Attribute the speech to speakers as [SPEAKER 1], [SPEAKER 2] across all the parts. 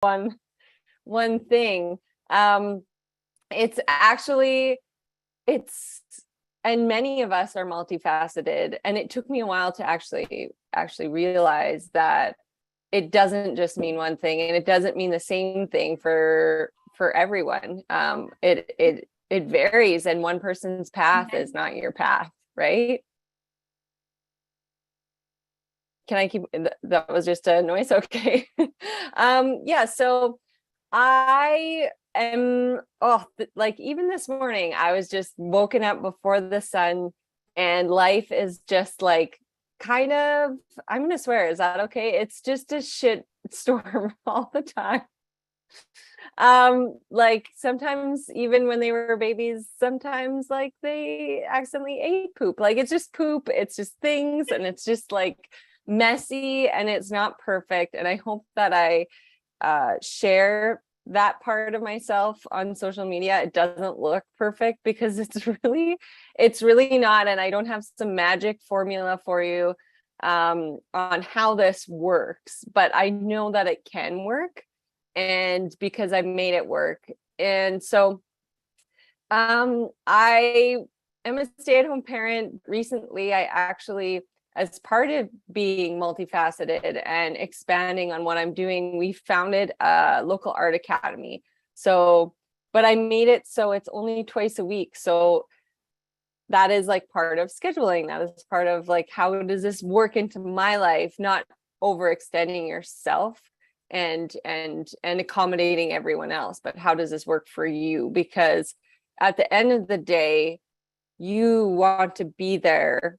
[SPEAKER 1] one thing. It's actually, and many of us are multifaceted, and it took me a while to actually realize that it doesn't just mean one thing, and it doesn't mean the same thing for everyone. It varies, and one person's path is not your path, right? Can I keep, that was just a noise? Okay. Yeah, so I am, like even this morning, I was just woken up before the sun, and life is just like kind of, I'm gonna swear, is that okay? It's just a shit storm all the time. Like sometimes even when they were babies, sometimes like they accidentally ate poop. Like it's just poop, it's just things, and it's just like messy, and it's not perfect. And I hope that I share that part of myself on social media. It doesn't look perfect because it's really not, and I don't have some magic formula for you on how this works, but I know that it can work, and because I've made it work. And so I am a stay-at-home parent. Recently, I actually, as part of being multifaceted and expanding on what I'm doing, we founded a local art academy. So, but I made it so it's only twice a week. So that is like part of scheduling. That is part of like, how does this work into my life? Not overextending yourself and accommodating everyone else, but how does this work for you? Because at the end of the day, you want to be there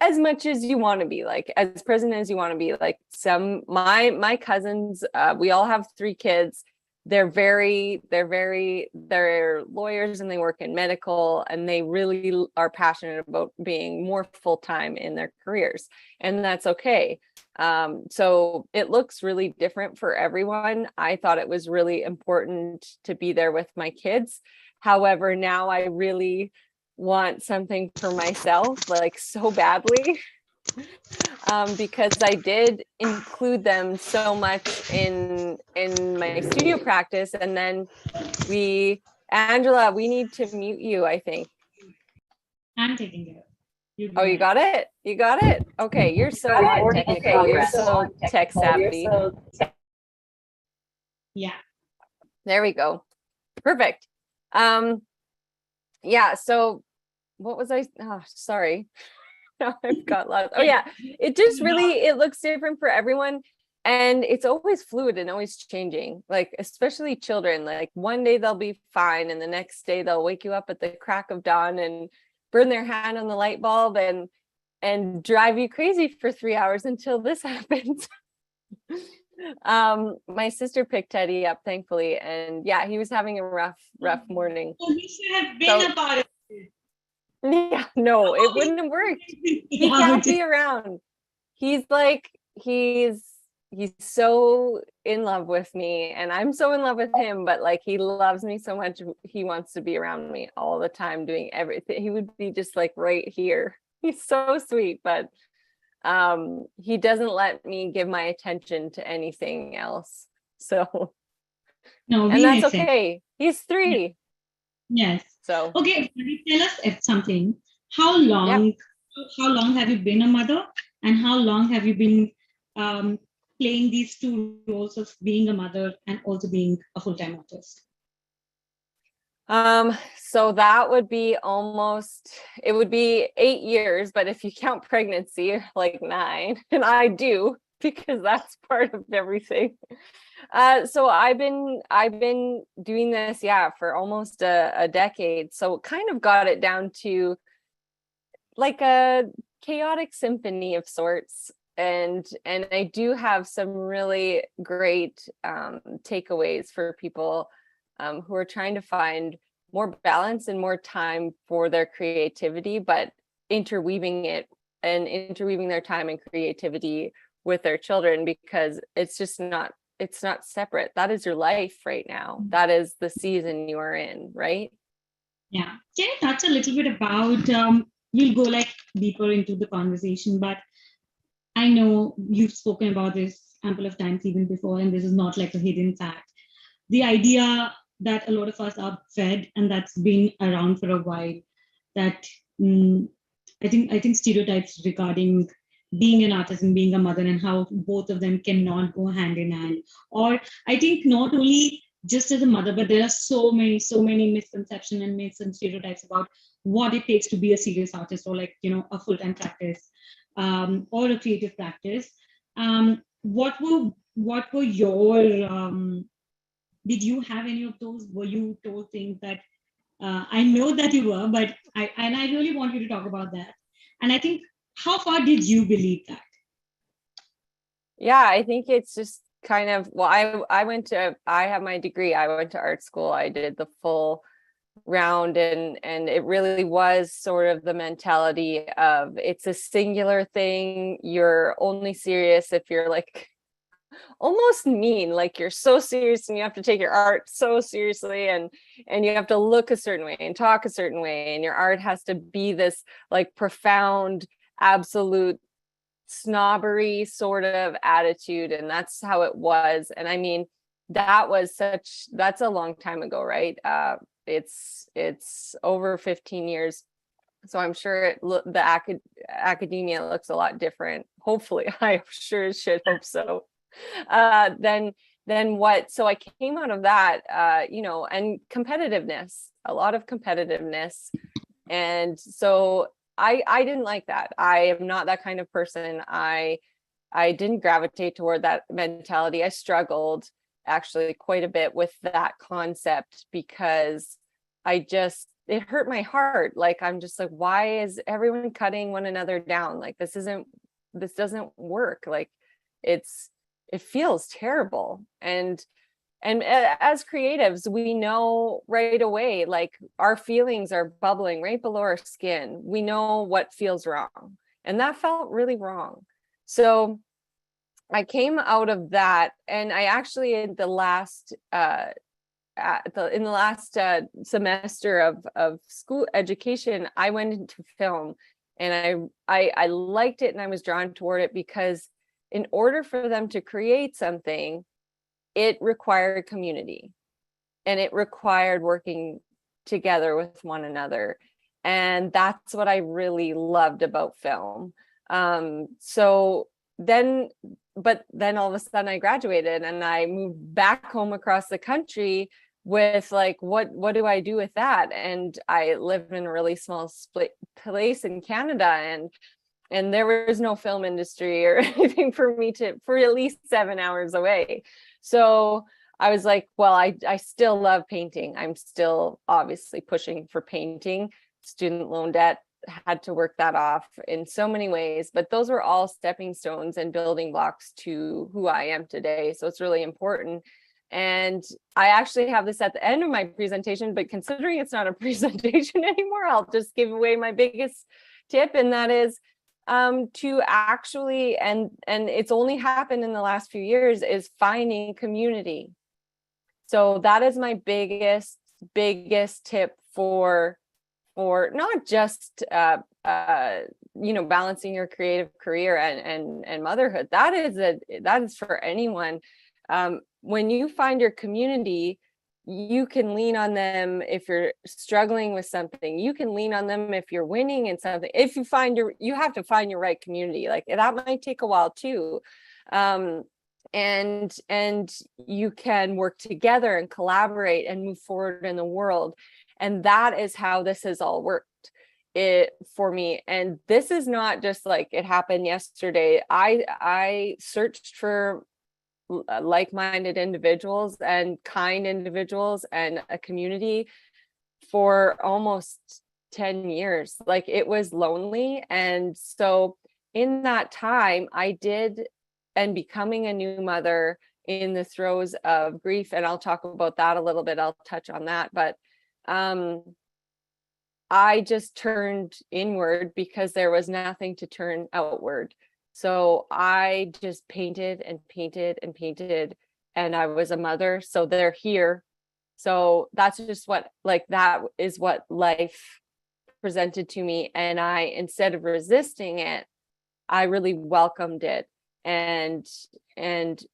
[SPEAKER 1] as much as you want to be, like as present as you want to be. Like my cousins, we all have 3 kids. They're lawyers, and they work in medical, and they really are passionate about being more full-time in their careers, and that's okay. So it looks really different for everyone. I thought it was really important to be there with my kids. However, now I really want something for myself, like so badly, because I did include them so much in my studio practice. And then Angela, we need to mute you, I think.
[SPEAKER 2] I'm taking care.
[SPEAKER 1] You got it? You got it? Okay, you're so technical. You're so tech savvy.
[SPEAKER 2] Yeah.
[SPEAKER 1] There we go. Perfect. Yeah, so what was I? Oh, sorry. I've got lots. Oh yeah, it just really, it looks different for everyone, and it's always fluid and always changing. Like especially children, like one day they'll be fine, and the next day they'll wake you up at the crack of dawn and burn their hand on the light bulb and drive you crazy for 3 hours until this happens. My sister picked Teddy up, thankfully, and yeah, he was having a rough morning.
[SPEAKER 2] So he should have been about it.
[SPEAKER 1] Yeah, no, it wouldn't have worked. He can't be around. He's so in love with me, and I'm so in love with him, but like he loves me so much, he wants to be around me all the time doing everything. He would be just like right here. He's so sweet, but he doesn't let me give my attention to anything else. So
[SPEAKER 2] no,
[SPEAKER 1] and that's okay. He's 3.
[SPEAKER 2] Yes.
[SPEAKER 1] So
[SPEAKER 2] okay, tell us something. How long have you been a mother, and how long have you been playing these 2 roles of being a mother and also being a full-time artist?
[SPEAKER 1] So that would be it would be 8 years, but if you count pregnancy, like 9, and I do, because that's part of everything. So I've been doing this, for almost a decade. So kind of got it down to like a chaotic symphony of sorts. And I do have some really great takeaways for people who are trying to find more balance and more time for their creativity, but interweaving their time and creativity with their children, because it's not separate. That is your life right now. That is the season you are in, right?
[SPEAKER 2] Yeah. Can you touch a little bit about, you'll go like deeper into the conversation, but I know you've spoken about this ample of times even before, and this is not like a hidden fact. The idea that a lot of us are fed, and that's been around for a while, that mm, I think stereotypes regarding being an artist and being a mother, and how both of them cannot go hand in hand. Or I think not only just as a mother, but there are so many misconceptions and myths and stereotypes about what it takes to be a serious artist, or like, a full-time practice, or a creative practice. What were your did you have any of those? Were you told things that I know that you were, but I really want you to talk about that. And I think, how far did you believe that?
[SPEAKER 1] Yeah, I think it's just kind of, well, I have my degree. I went to art school. I did the full round, and it really was sort of the mentality of, it's a singular thing. You're only serious if you're like almost mean, like you're so serious and you have to take your art so seriously, and you have to look a certain way and talk a certain way, and your art has to be this like profound, absolute snobbery sort of attitude. And that's how it was. And I mean, that's a long time ago, right? It's over 15 years, so I'm sure academia looks a lot different, hopefully. I sure should hope so. Then what, so I came out of that, and competitiveness, a lot of competitiveness. And so I didn't like that. I am not that kind of person. I didn't gravitate toward that mentality. I struggled actually quite a bit with that concept, because it hurt my heart. Like, I'm just like, why is everyone cutting one another down? Like, this doesn't work. Like, it feels terrible. And as creatives, we know right away, like, our feelings are bubbling right below our skin. We know what feels wrong, and that felt really wrong. So I came out of that, and I actually, in the last semester of school education, I went into film, and I liked it, and I was drawn toward it because in order for them to create something, it required community, and it required working together with one another. And that's what I really loved about film. But then all of a sudden I graduated, and I moved back home across the country with like, what do I do with that? And I lived in a really small place in Canada, and there was no film industry or anything for at least 7 hours away. So I was like, well, I still love painting. I'm still obviously pushing for painting. Student loan debt, had to work that off in so many ways, but those were all stepping stones and building blocks to who I am today. So it's really important. And I actually have this at the end of my presentation, but considering it's not a presentation anymore, I'll just give away my biggest tip. And that is, to actually, and it's only happened in the last few years, is finding community. So that is my biggest tip for not just balancing your creative career and motherhood. That is for anyone. When you find your community, you can lean on them if you're struggling with something. You can lean on them if you're winning in something. If you have to find your right community. Like, that might take a while too. And you can work together and collaborate and move forward in the world. And that is how this has all worked for me. And this is not just like it happened yesterday. I searched for like-minded individuals and kind individuals and a community for almost 10 years. Like, it was lonely. And so in that time, and becoming a new mother in the throes of grief, and I'll talk about that a little bit, I'll touch on that, but I just turned inward because there was nothing to turn outward. So I just painted and painted and painted, and I was a mother. So they're here. So that's just that is what life presented to me. And instead of resisting it, I really welcomed it. and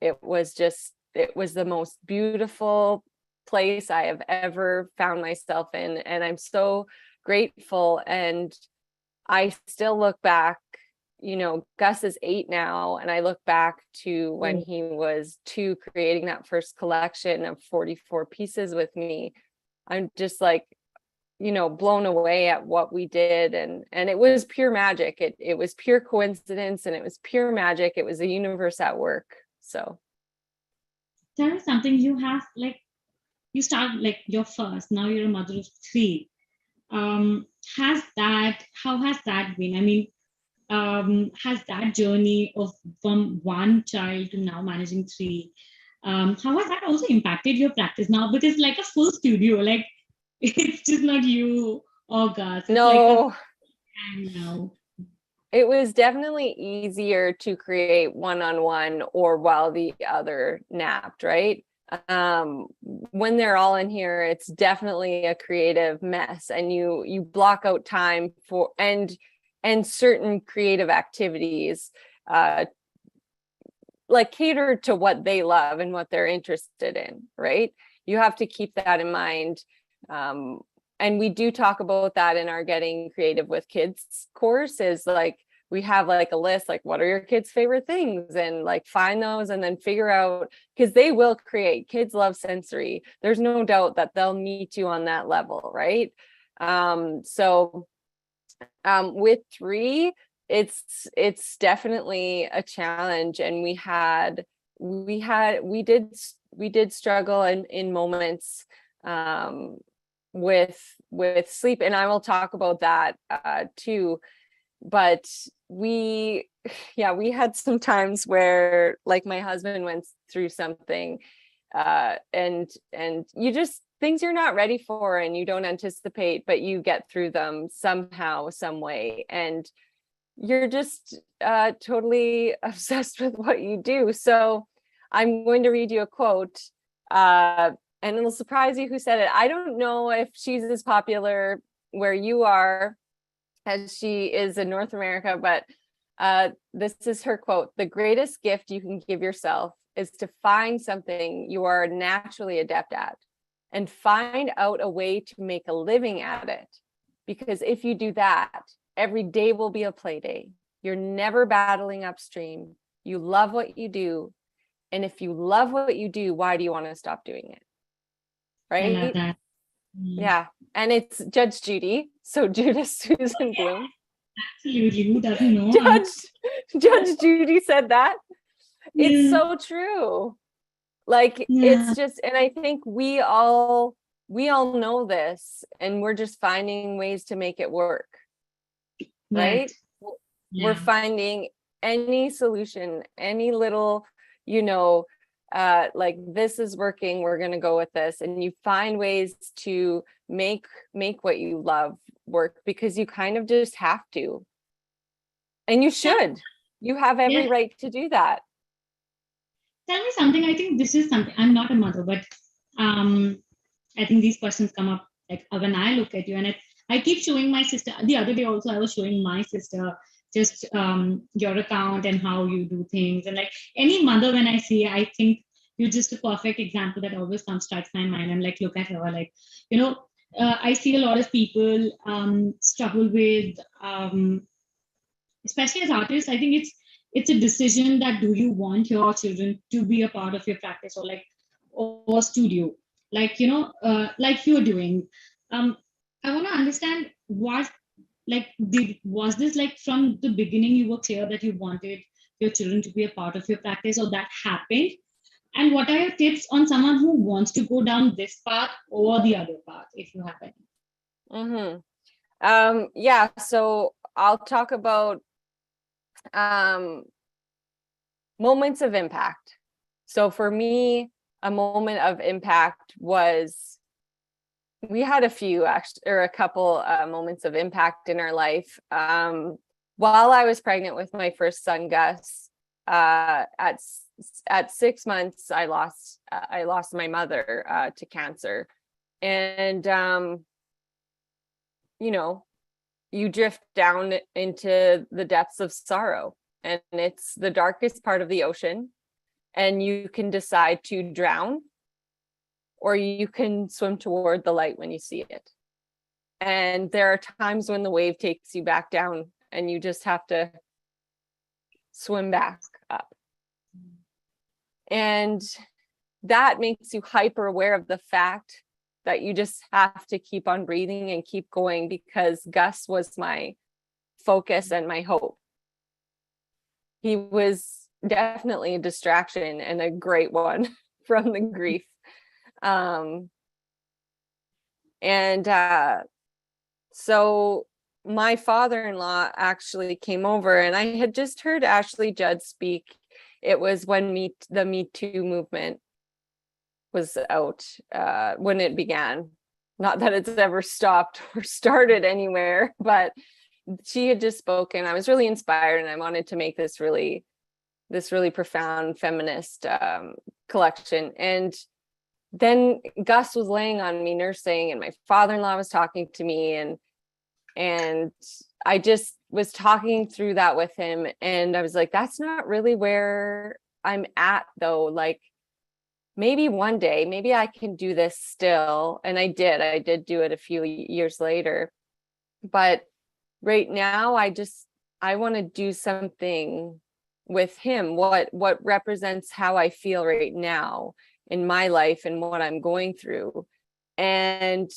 [SPEAKER 1] it was the most beautiful place I have ever found myself in, and I'm so grateful. And I still look back, Gus is 8 now, and I look back to when he was 2, creating that first collection of 44 pieces with me. I'm just like, blown away at what we did. And it was pure magic. It was pure coincidence, and it was pure magic. It was the universe at work. So
[SPEAKER 2] tell me something. You have like, you start like your first, now you're a mother of 3. How has that been? I mean, has that journey of from one child to now managing 3, how has that also impacted your practice now? Because like a full studio, like it's just not you or Gus. It's like a
[SPEAKER 1] no,
[SPEAKER 2] now.
[SPEAKER 1] it was definitely easier to create one-on-one or while the other napped, right? When they're all in here, it's definitely a creative mess, and you block out time for and certain creative activities, like cater to what they love and what they're interested in, right? You have to keep that in mind. And we do talk about that in our Getting Creative with Kids course, is like, we have like a list, like, what are your kids' favorite things, and like find those and then figure out, because they will create. Kids love sensory. There's no doubt that they'll meet you on that level, right? With 3, it's definitely a challenge, and we did struggle in moments with sleep, and I will talk about that too. But we had some times where, like, my husband went through something, and you just, things you're not ready for and you don't anticipate, but you get through them somehow, some way, and you're just totally obsessed with what you do. So I'm going to read you a quote, and it'll surprise you who said it. I don't know if she's as popular where you are as she is in North America, but this is her quote: "The greatest gift you can give yourself is to find something you are naturally adept at and find out a way to make a living at it. Because if you do that, every day will be a play day. You're never battling upstream. You love what you do. And if you love what you do, why do you want to stop doing it?"
[SPEAKER 2] I love
[SPEAKER 1] Right?
[SPEAKER 2] that.
[SPEAKER 1] Yeah. And it's Judge Judy. So Judas Susan Bloom.
[SPEAKER 2] Absolutely. Who doesn't know?
[SPEAKER 1] Judge Judy said that. It's
[SPEAKER 2] Yeah.
[SPEAKER 1] so true. Like,
[SPEAKER 2] Yeah.
[SPEAKER 1] it's just, and I think we all know this, and we're just finding ways to make it work, right?
[SPEAKER 2] Right.
[SPEAKER 1] We're
[SPEAKER 2] Yeah.
[SPEAKER 1] finding any solution, any little, like, this is working, we're going to go with this. And you find ways to make what you love work, because you kind of just have to. And you should. You have every right to do that.
[SPEAKER 2] Tell me something. I think this is something, I'm not a mother, but I think these questions come up like when I look at you, and I keep showing my sister. The other day also, I was showing my sister just your account and how you do things. And like any mother, when I see, I think you're just a perfect example that always comes strikes my mind. I'm like, look at her, like, I see a lot of people struggle with, especially as artists. I think it's a decision that, do you want your children to be a part of your practice, or like, or studio, like, like you're doing. I want to understand what, like, was this like from the beginning you were clear that you wanted your children to be a part of your practice, or that happened? And what are your tips on someone who wants to go down this path or the other path, if you have any?
[SPEAKER 1] Yeah, so I'll talk about moments of impact. So for me, a moment of impact was, we had a few, actually, or a couple moments of impact in our life. While I was pregnant with my first son, Gus, at 6 months, I lost my mother to cancer. And you drift down into the depths of sorrow. and it's the darkest part of the ocean, and you can decide to drown or you can swim toward the light when you see it. And there are times when the wave takes you back down and you just have to swim back up. And that makes you hyper aware of the fact that you just have to keep on breathing and keep going, because Gus was my focus and my hope. He was definitely a distraction, and a great one from the grief. So my father-in-law actually came over, and I had just heard Ashley Judd speak. It was when the Me Too movement was out, when it began. Not that it's ever stopped or started anywhere, but she had just spoken. I was really inspired, and I wanted to make this really profound feminist collection. And then Gus was laying on me nursing, and my father-in-law was talking to me, and I just was talking through that with him, and I was like, that's not really where I'm at though. Like, maybe one day, maybe I can do this still. And I did do it a few years later. But right now, I want to do something with him, what represents how I feel right now in my life and what I'm going through. And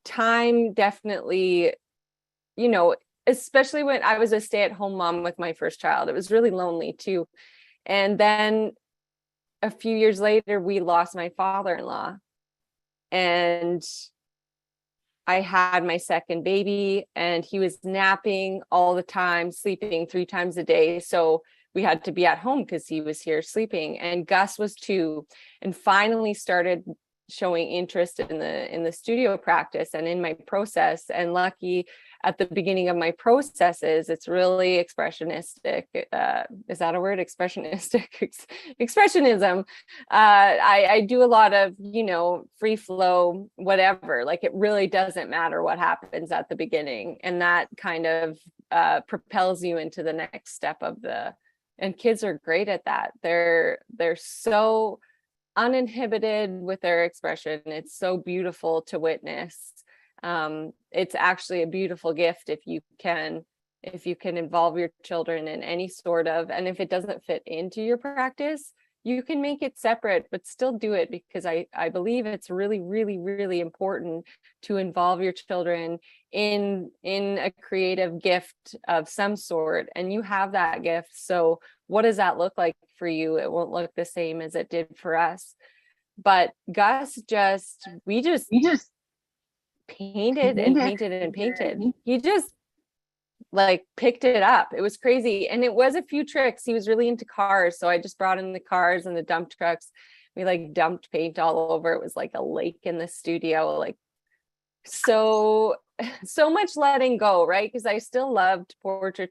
[SPEAKER 1] time definitely, especially when I was a stay-at-home mom with my first child, it was really lonely too. And then a few years later, we lost my father-in-law, and I had my second baby, and he was napping all the time, sleeping 3 times a day. So we had to be at home because he was here sleeping, and Gus was 2, and finally started showing interest in the studio practice and in my process. And lucky at the beginning of my processes, it's really expressionistic. Is that a word? Expressionistic. Expressionism. I do a lot of, free flow, whatever. Like, it really doesn't matter what happens at the beginning. And that kind of propels you into the next step and kids are great at that. They're so uninhibited with their expression. It's so beautiful to witness. It's actually a beautiful gift if you can involve your children in any sort of, and if it doesn't fit into your practice, you can make it separate, but still do it, because I believe it's really, really, really important to involve your children in a creative gift of some sort. And you have that gift. So what does that look like for you? It won't look the same as it did for us. But Gus we just painted and painted and painted. He just like picked it up. It was crazy. And it was a few tricks. He was really into cars. So I just brought in the cars and the dump trucks. We like dumped paint all over. It was like a lake in the studio. Like, so much letting go, right? Because I still loved portraiture